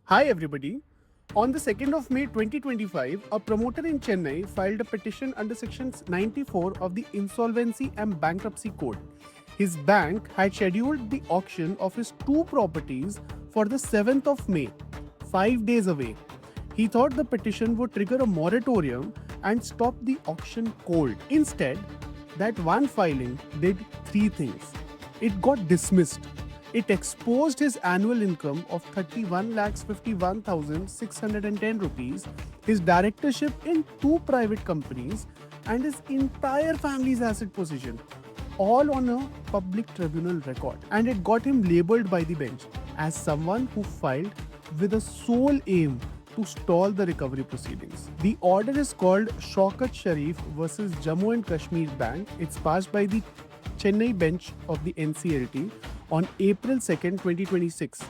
Hi everybody. On the 2nd of May 2025, a promoter in Chennai filed a petition under sections 94 of the Insolvency and Bankruptcy Code. His bank had scheduled the auction of his two properties for the 7th of May, 5 days away. He thought the petition would trigger a moratorium and stop the auction cold. Instead, that one filing did three things. It got dismissed. It exposed his annual income of 31,51,610 rupees, his directorship in two private companies, and his entire family's asset position, all on a public tribunal record. And it got him labelled by the bench as someone who filed with a sole aim to stall the recovery proceedings. The order is called Shoukath Sherif versus Jammu and Kashmir Bank. It's passed by the Chennai bench of the NCLT on April 2nd, 2026.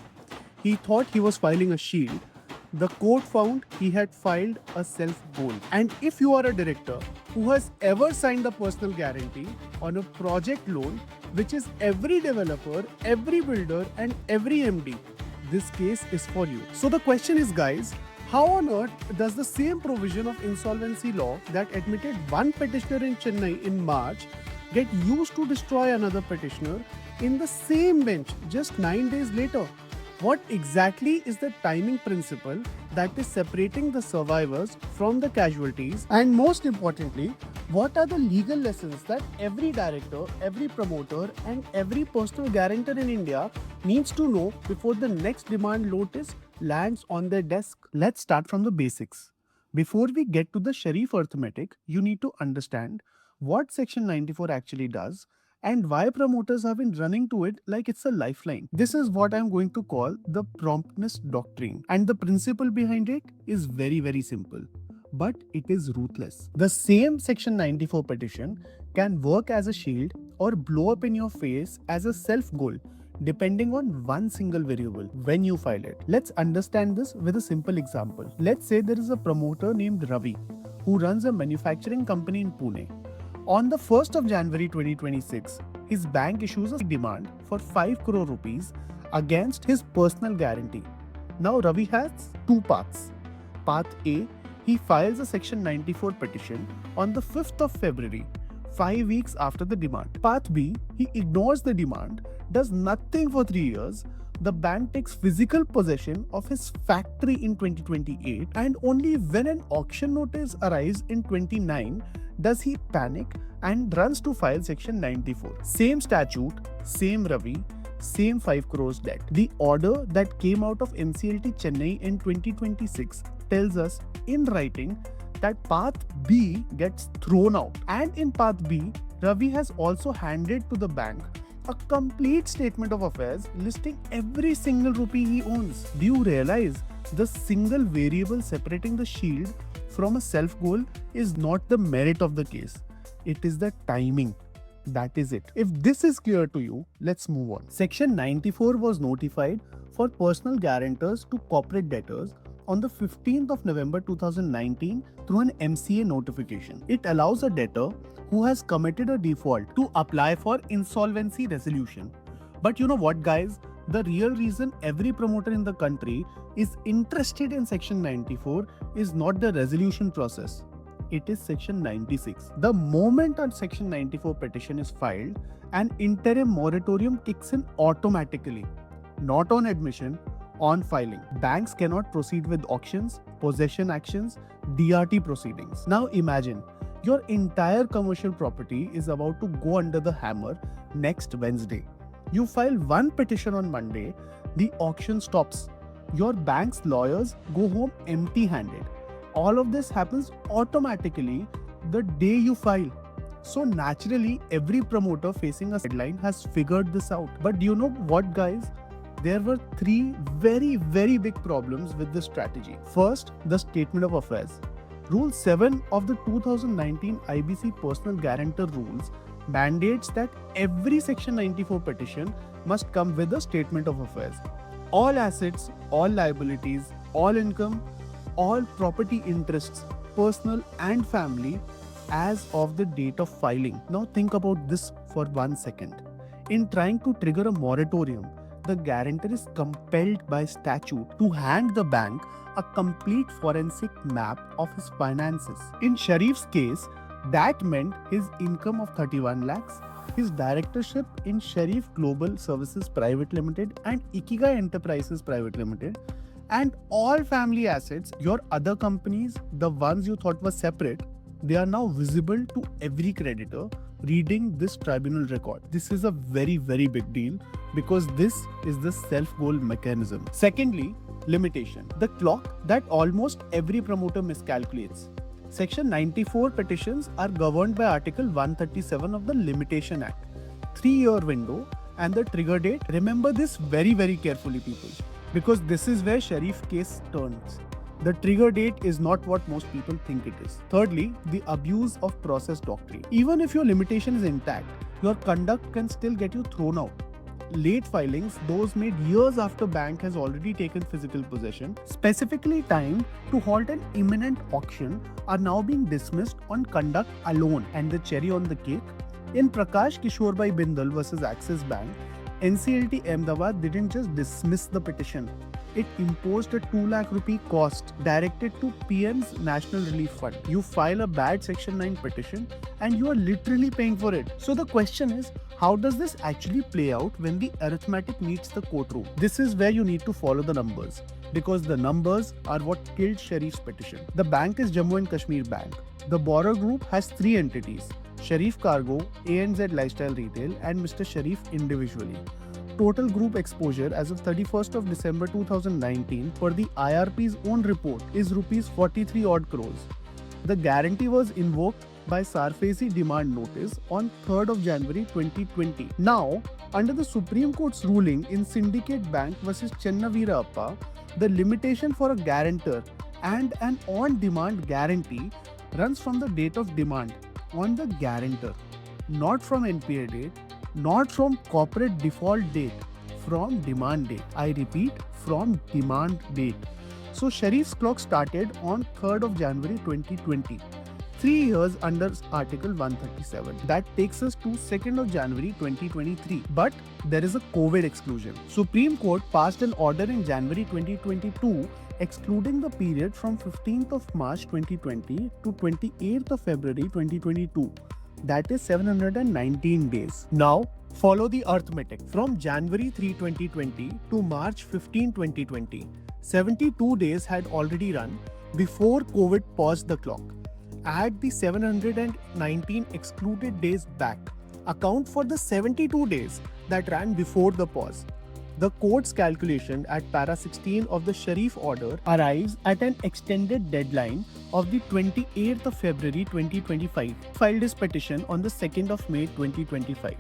He thought he was filing a shield. The court found he had filed a self-goal. And if you are a director who has ever signed a personal guarantee on a project loan, which is every developer, every builder, and every MD, this case is for you. So the question is, guys, how on earth does the same provision of insolvency law that admitted one petitioner in Chennai in March get used to destroy another petitioner in the same bench just 9 days later? What exactly is the timing principle that is separating the survivors from the casualties? And most importantly, what are the legal lessons that every director, every promoter, and every personal guarantor in India needs to know before the next demand notice lands on their desk? Let's start from the basics. Before we get to the Sharif arithmetic, you need to understand what Section 94 actually does and why promoters have been running to it like it's a lifeline. This is what I'm going to call the promptness doctrine, and the principle behind it is very, very simple, but it is ruthless. The same Section 94 petition can work as a shield or blow up in your face as a self-goal, depending on one single variable when you file it. Let's understand this with a simple example. Let's say there is a promoter named Ravi who runs a manufacturing company in Pune. On the 1st of January 2026, his bank issues a demand for 5 crore rupees against his personal guarantee. Now Ravi has two paths. Path A, he files a Section 94 petition on the 5th of February, 5 weeks after the demand. Path B, he ignores the demand, does nothing for 3 years. The bank takes physical possession of his factory in 2028, and only when an auction notice arrives in 29 does he panic and runs to file Section 94. Same statute, same Ravi, same 5 crores debt. The order that came out of NCLT Chennai in 2026 tells us in writing that Path B gets thrown out. And in Path B, Ravi has also handed to the bank a complete statement of affairs listing every single rupee he owns. Do you realize the single variable separating the shield from a self-goal is not the merit of the case, it is the timing. That is it. If this is clear to you, let's move on. Section 94 was notified for personal guarantors to corporate debtors on the 15th of November 2019 through an MCA notification. It allows a debtor who has committed a default to apply for insolvency resolution. But you know what, guys? The real reason every promoter in the country is interested in Section 94 is not the resolution process. It is Section 96. The moment a Section 94 petition is filed, an interim moratorium kicks in automatically, not on admission, on filing. Banks cannot proceed with auctions, possession actions, DRT proceedings. Now imagine, your entire commercial property is about to go under the hammer next Wednesday. You file one petition on Monday, the auction stops. Your bank's lawyers go home empty-handed. All of this happens automatically the day you file. So naturally, every promoter facing a deadline has figured this out. But do you know what, guys? There were three very, very big problems with this strategy. First, the statement of affairs. Rule 7 of the 2019 IBC Personal Guarantor Rules mandates that every Section 94 petition must come with a statement of affairs. All assets, all liabilities, all income, all property interests, personal and family, as of the date of filing. Now think about this for 1 second. In trying to trigger a moratorium, the guarantor is compelled by statute to hand the bank a complete forensic map of his finances. In Sherif's case, that meant his income of 31 lakhs, his directorship in Sherif Global Services Private Limited and Ikigai Enterprises Private Limited, and all family assets, your other companies, the ones you thought were separate, they are now visible to every creditor reading this tribunal record. This is a very, very big deal because this is the self-goal mechanism. Secondly, limitation. The clock that almost every promoter miscalculates. Section 94 petitions are governed by Article 137 of the Limitation Act. 3-year window and the trigger date. Remember this very, very carefully, people, because this is where Sherif case turns. The trigger date is not what most people think it is. Thirdly, the abuse of process doctrine. Even if your limitation is intact, your conduct can still get you thrown out. Late filings, those made years after bank has already taken physical possession, specifically timed to halt an imminent auction, are now being dismissed on conduct alone. And the cherry on the cake, in Prakash Kishorbai Bindal versus Axis Bank, NCLT Ahmedabad didn't just dismiss the petition. It imposed a 2 lakh rupee cost directed to PM's National Relief Fund. You file a bad Section 9 petition and you are literally paying for it. So the question is, how does this actually play out when the arithmetic meets the courtroom? This is where you need to follow the numbers, because the numbers are what killed Sherif's petition. The bank is Jammu and Kashmir Bank. The borrower group has 3 entities: Sherif Cargo, ANZ Lifestyle Retail and Mr. Sherif individually. Total group exposure as of 31st of December 2019 per the IRP's own report is rupees 43 odd crores. The guarantee was invoked by SARFAESI demand notice on 3rd of January 2020. Now, under the Supreme Court's ruling in Syndicate Bank versus Chennavira Appa, the limitation for a guarantor and an on-demand guarantee runs from the date of demand on the guarantor, not from NPA date, not from corporate default date, from demand date. I repeat, from demand date. So Sherif's clock started on 3rd of January 2020. 3 years under Article 137. That takes us to 2nd of January 2023. But there is a COVID exclusion. Supreme Court passed an order in January 2022 excluding the period from 15th of March 2020 to 28th of February 2022. That is 719 days. Now, follow the arithmetic. From January 3, 2020 to March 15, 2020, 72 days had already run before COVID paused the clock. Add the 719 excluded days back. Account for the 72 days that ran before the pause. The court's calculation at para 16 of the Sherif order arrives at an extended deadline of the 28th of February 2025. Filed his petition on the 2nd of May 2025.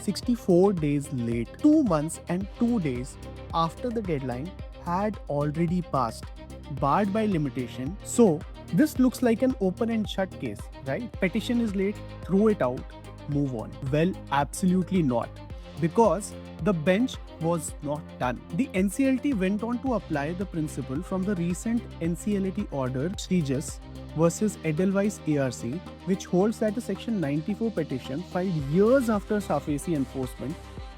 64 days late, 2 months and 2 days after the deadline had already passed, barred by limitation. So, this looks like an open and shut case, right? Petition is late, throw it out, move on. Well, absolutely not, because the bench was not done. The NCLT went on to apply the principle from the recent NCLT order Srijus versus Edelweiss ARC, which holds that a Section 94 petition filed years after SARFAESI enforcement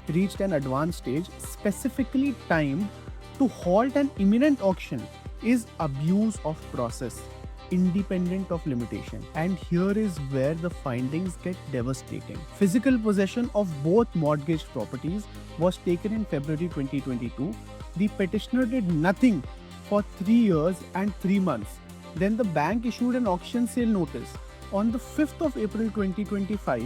reached an advanced stage, specifically timed to halt an imminent auction, is abuse of process, independent of limitation. And here is where the findings get devastating. Physical possession of both mortgaged properties was taken in February 2022. The petitioner did nothing for 3 years and 3 months. Then the bank issued an auction sale notice on the 5th of April 2025,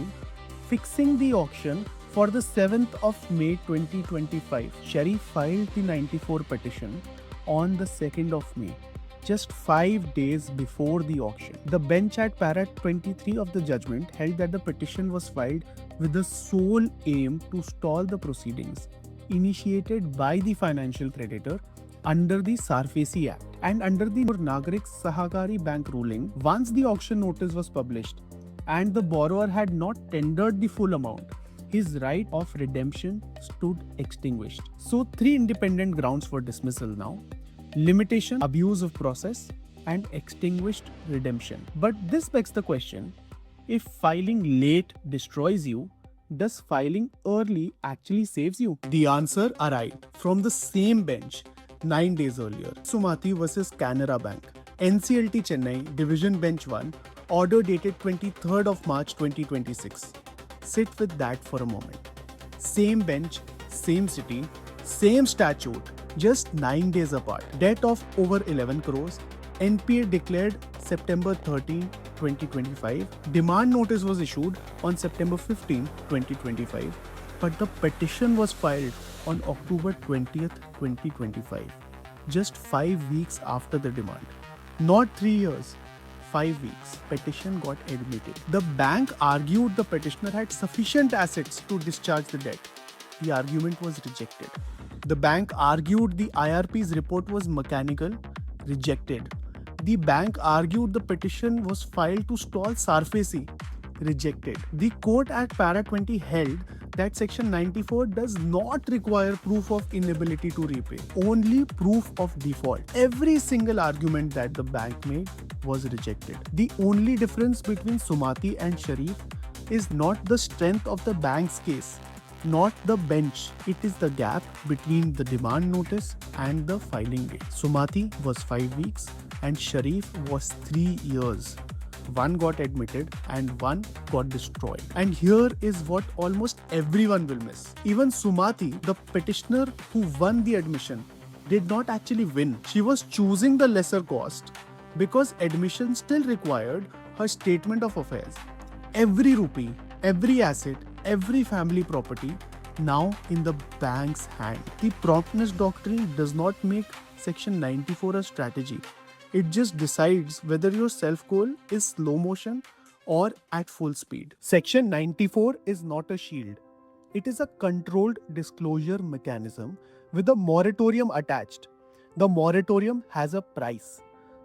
fixing the auction for the 7th of May 2025. Sherif filed the 94 petition on the 2nd of May, just 5 days before the auction. The bench at para 23 of the judgment held that the petition was filed with the sole aim to stall the proceedings initiated by the financial creditor under the SARFAESI Act and under the Nagarik Sahakari Bank ruling. Once the auction notice was published and the borrower had not tendered the full amount, his right of redemption stood extinguished. So 3 independent grounds for dismissal now: limitation, abuse of process, and extinguished redemption. But this begs the question, if filing late destroys you, Does filing early actually saves you? The answer arrived from the same bench 9 days earlier. Sumathi versus Canara Bank. NCLT Chennai, Division Bench 1, order dated 23rd of March 2026. Sit with that for a moment. Same bench, same city, same statute, just 9 days apart. Debt of over 11 crores. NPA declared September 13, 2025. Demand notice was issued on September 15, 2025. But the petition was filed on October 20th, 2025. Just 5 weeks after the demand. Not 3 years. 5 weeks. Petition got admitted. The bank argued the petitioner had sufficient assets to discharge the debt. The argument was rejected. The bank argued the IRP's report was mechanical. Rejected. The bank argued the petition was filed to stall SARFAESI. Rejected. The court at Para 20 held that Section 94 does not require proof of inability to repay, only proof of default. Every single argument that the bank made was rejected. The only difference between Sumathi and Sherif is not the strength of the bank's case, not the bench. It is the gap between the demand notice and the filing date. Sumathi was 5 weeks and Sherif was 3 years. One got admitted and one got destroyed. And here is what almost everyone will miss. Even Sumathi, the petitioner who won the admission, did not actually win. She was choosing the lesser cost because admission still required her statement of affairs. Every rupee, every asset, every family property now in the bank's hand. The promptness doctrine does not make Section 94 a strategy. It just decides whether your self-goal is slow motion or at full speed. Section 94 is not a shield. It is a controlled disclosure mechanism with a moratorium attached. The moratorium has a price.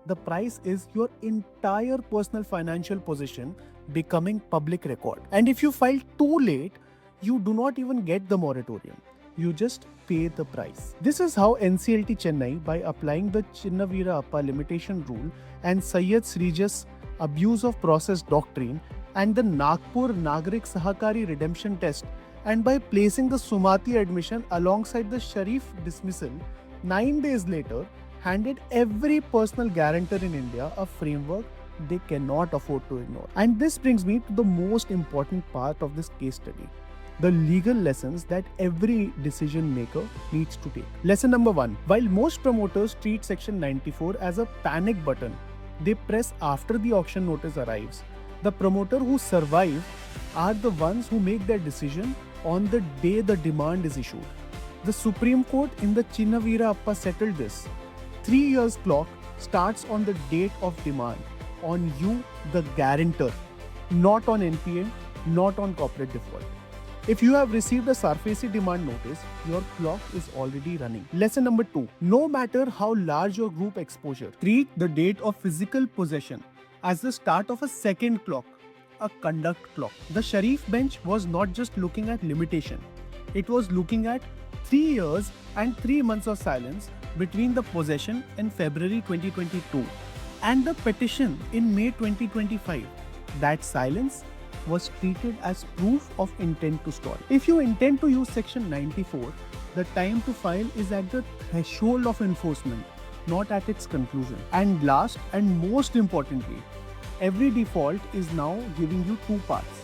The price is your entire personal financial position becoming public record. And if you file too late, you do not even get the moratorium. You just pay the price. This is how NCLT Chennai, by applying the Chinnavira Appa limitation rule and Syed Srijas abuse of process doctrine and the Nagpur Nagrik Sahakari redemption test, and by placing the Sumathi admission alongside the Sherif dismissal, 9 days later, handed every personal guarantor in India a framework they cannot afford to ignore. And this brings me to the most important part of this case study. The legal lessons that every decision maker needs to take. Lesson number 1. While most promoters treat Section 94 as a panic button they press after the auction notice arrives, the promoter who survive are the ones who make their decision on the day the demand is issued. The Supreme Court in the Chinnavira Appa settled this. 3 years clock starts on the date of demand, on you, the guarantor, not on NPA, not on corporate default. If you have received a SARFAESI demand notice, your clock is already running. Lesson number 2. No matter how large your group exposure, treat the date of physical possession as the start of a second clock, a conduct clock. The Sherif bench was not just looking at limitation. It was looking at 3 years and 3 months of silence between the possession in February 2022 and the petition in May 2025. That silence was treated as proof of intent to stall. If you intend to use Section 94, the time to file is at the threshold of enforcement, not at its conclusion. And last and most importantly, every default is now giving you 2 paths.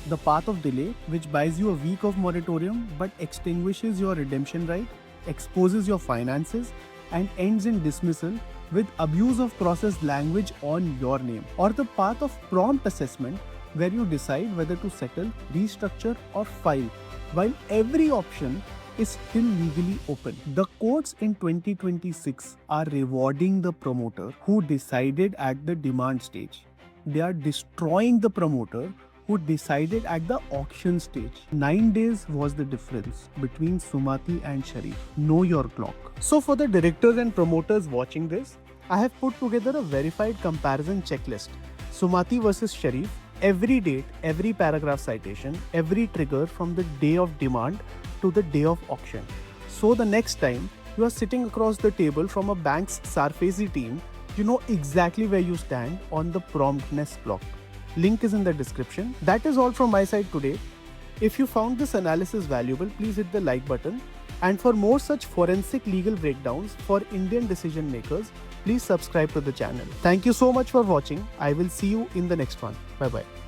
The path of delay, which buys you a week of moratorium but extinguishes your redemption right, exposes your finances, and ends in dismissal with abuse of process language on your name. Or the path of prompt assessment, where you decide whether to settle, restructure or file, while every option is still legally open. The courts in 2026 are rewarding the promoter who decided at the demand stage. They are destroying the promoter who decided at the auction stage. 9 days was the difference between Sumathi and Sherif. Know your clock. So for the directors and promoters watching this, I have put together a verified comparison checklist. Sumathi versus Sherif. Every date, every paragraph citation, every trigger from the day of demand to the day of auction. So the next time you are sitting across the table from a bank's SARFAESI team, you know exactly where you stand on the promptness clock. Link is in the description. That is all from my side today. If you found this analysis valuable, please hit the like button. And for more such forensic legal breakdowns for Indian decision makers, please subscribe to the channel. Thank you so much for watching. I will see you in the next one. Bye bye.